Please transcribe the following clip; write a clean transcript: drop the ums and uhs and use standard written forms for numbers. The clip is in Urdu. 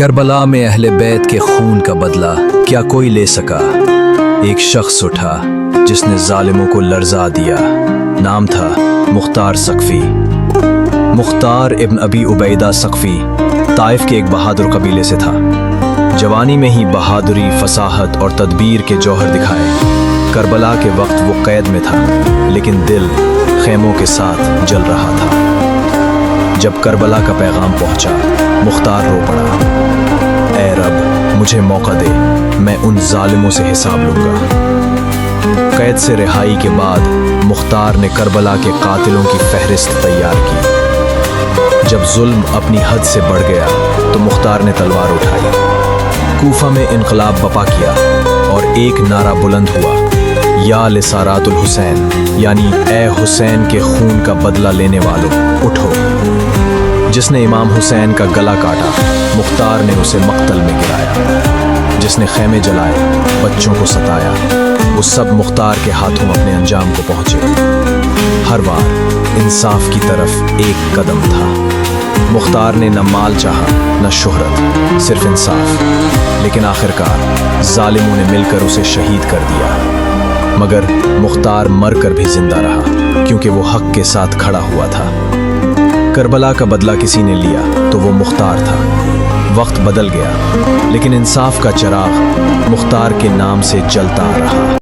کربلا میں اہل بیت کے خون کا بدلہ کیا کوئی لے سکا؟ ایک شخص اٹھا جس نے ظالموں کو لرزا دیا۔ نام تھا مختار ثقفی۔ مختار ابن ابی عبیدہ ثقفی طائف کے ایک بہادر قبیلے سے تھا۔ جوانی میں ہی بہادری، فصاحت اور تدبیر کے جوہر دکھائے۔ کربلا کے وقت وہ قید میں تھا، لیکن دل خیموں کے ساتھ جل رہا تھا۔ جب کربلا کا پیغام پہنچا، مختار رو پڑا، اے رب مجھے موقع دے، میں ان ظالموں سے حساب لوں گا۔ قید سے رہائی کے بعد مختار نے کربلا کے قاتلوں کی فہرست تیار کی۔ جب ظلم اپنی حد سے بڑھ گیا تو مختار نے تلوار اٹھائی، کوفہ میں انقلاب برپا کیا اور ایک نعرہ بلند ہوا، یا لسارات الحسین، یعنی اے حسین کے خون کا بدلہ لینے والوں اٹھو۔ جس نے امام حسین کا گلا کاٹا، مختار نے اسے مقتل میں گرایا۔ جس نے خیمے جلائے، بچوں کو ستایا، وہ سب مختار کے ہاتھوں اپنے انجام کو پہنچے۔ ہر بار انصاف کی طرف ایک قدم تھا۔ مختار نے نہ مال چاہا نہ شہرت، صرف انصاف، لیکن آخرکار ظالموں نے مل کر اسے شہید کر دیا۔ مگر مختار مر کر بھی زندہ رہا، کیونکہ وہ حق کے ساتھ کھڑا ہوا تھا۔ کربلا کا بدلہ کسی نے لیا تو وہ مختار تھا۔ وقت بدل گیا، لیکن انصاف کا چراغ مختار کے نام سے جلتا رہا۔